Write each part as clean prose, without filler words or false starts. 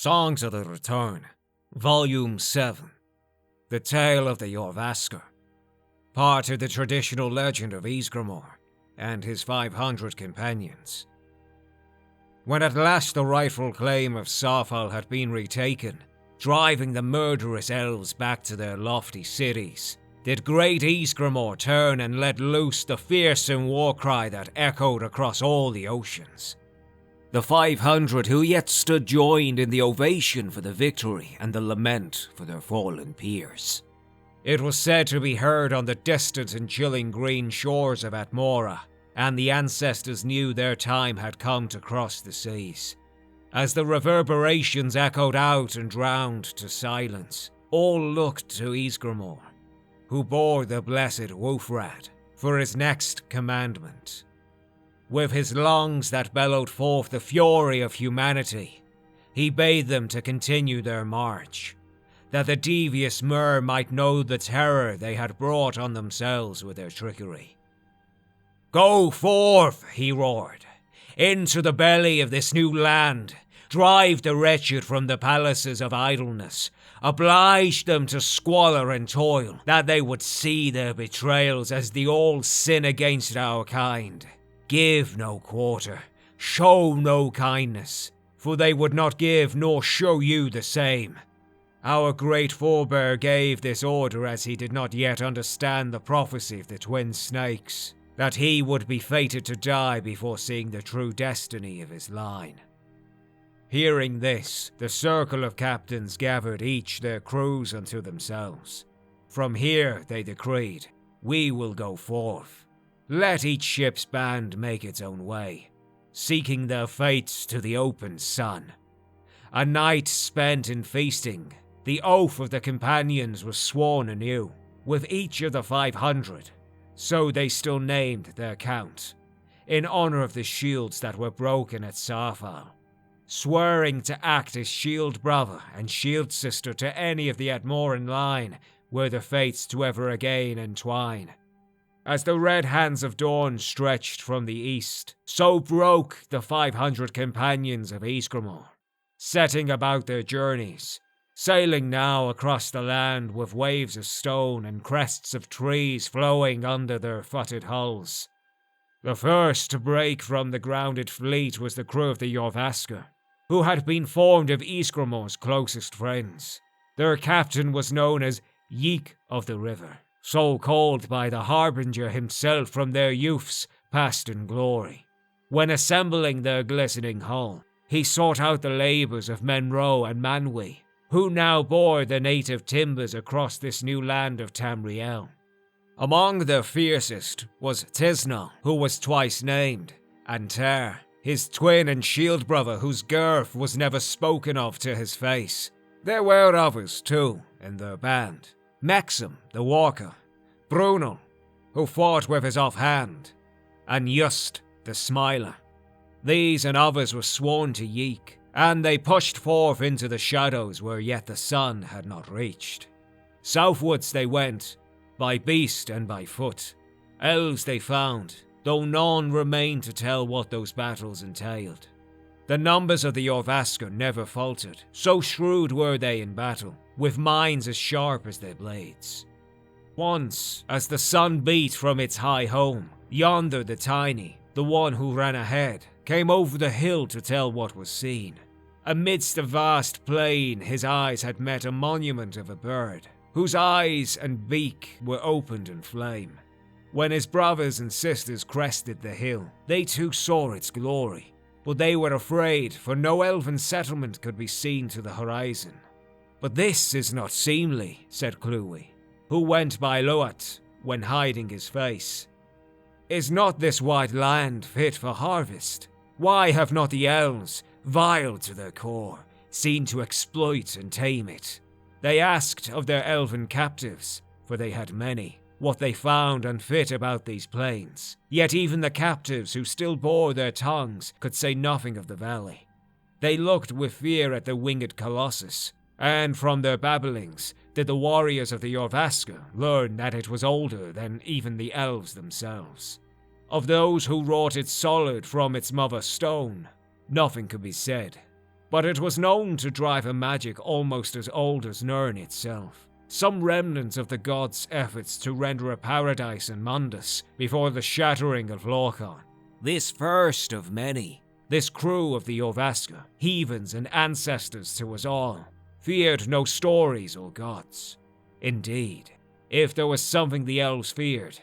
Songs of the Return, Volume 7, The Tale of the Jorrvaskr, part of the traditional legend of Ysgramor and his 500 companions. When at last the rightful claim of Soule had been retaken, driving the murderous elves back to their lofty cities, did great Ysgramor turn and let loose the fearsome war cry that echoed across all the oceans. The 500 who yet stood joined in the ovation for the victory and the lament for their fallen peers. It was said to be heard on the distant and chilling green shores of Atmora, and the ancestors knew their time had come to cross the seas. As the reverberations echoed out and drowned to silence, all looked to Ysgramor, who bore the blessed Wolfrat, for his next commandment. With his lungs that bellowed forth the fury of humanity, he bade them to continue their march, that the devious Mer might know the terror they had brought on themselves with their trickery. "Go forth," he roared, "into the belly of this new land, drive the wretched from the palaces of idleness, oblige them to squalor and toil, that they would see their betrayals as the old sin against our kind. Give no quarter, show no kindness, for they would not give nor show you the same. Our great forebear gave this order as he did not yet understand the prophecy of the twin snakes, that he would be fated to die before seeing the true destiny of his line." Hearing this, the circle of captains gathered each their crews unto themselves. From here, they decreed, we will go forth. Let each ship's band make its own way, seeking their fates to the open sun. A night spent in feasting, the oath of the companions was sworn anew, with each of the 500, so they still named their count, in honor of the shields that were broken at Soule, swearing to act as shield brother and shield sister to any of the Atmoran line were the fates to ever again entwine. As the red hands of dawn stretched from the east, so broke the 500 companions of Ysgramor, setting about their journeys, sailing now across the land with waves of stone and crests of trees flowing under their futted hulls. The first to break from the grounded fleet was the crew of the Jorrvaskr, who had been formed of Ysgramor's closest friends. Their captain was known as Yeek of the River, so called by the Harbinger himself from their youths past in glory. When assembling their glistening hull, he sought out the labours of Menro and Manwi, who now bore the native timbers across this new land of Tamriel. Among their fiercest was Tisna, who was twice named, and Ter, his twin and shield brother whose girth was never spoken of to his face. There were others too in their band. Mexam, the walker, Brunel, who fought with his offhand, and Just, the smiler. These and others were sworn to Yeek, and they pushed forth into the shadows where yet the sun had not reached. Southwards they went, by beast and by foot. Elves they found, though none remained to tell what those battles entailed. The numbers of the Jorrvaskr never faltered, so shrewd were they in battle, with minds as sharp as their blades. Once, as the sun beat from its high home, yonder the tiny, the one who ran ahead, came over the hill to tell what was seen. Amidst a vast plain, his eyes had met a monument of a bird, whose eyes and beak were opened in flame. When his brothers and sisters crested the hill, they too saw its glory, but they were afraid, for no elven settlement could be seen to the horizon. "But this is not seemly," said Clúi, who went by Loat when hiding his face. "Is not this wide land fit for harvest? Why have not the elves, vile to their core, seen to exploit and tame it?" They asked of their elven captives, for they had many, what they found unfit about these plains. Yet even the captives who still bore their tongues could say nothing of the valley. They looked with fear at the winged colossus, and from their babblings did the warriors of the Jorrvaskr learn that it was older than even the elves themselves. Of those who wrought it solid from its mother stone, nothing could be said, but it was known to drive a magic almost as old as Nirn itself. Some remnants of the gods' efforts to render a paradise in Mundus before the shattering of Lorkhan. This first of many, this crew of the Jorrvaskr, heathens and ancestors to us all, feared no stories or gods. Indeed, if there was something the elves feared,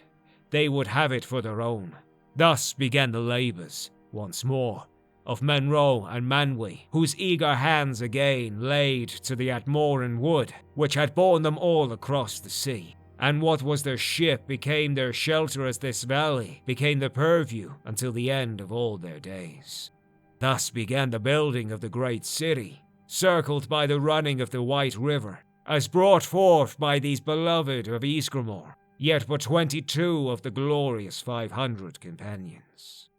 they would have it for their own. Thus began the labours, once more, of Menro and Manwe, whose eager hands again laid to the Atmoran wood, which had borne them all across the sea. And what was their ship became their shelter, as this valley became the purview until the end of all their days. Thus began the building of the great city, circled by the running of the White River, as brought forth by these beloved of Ysgramor, yet but 22 of the glorious 500 companions.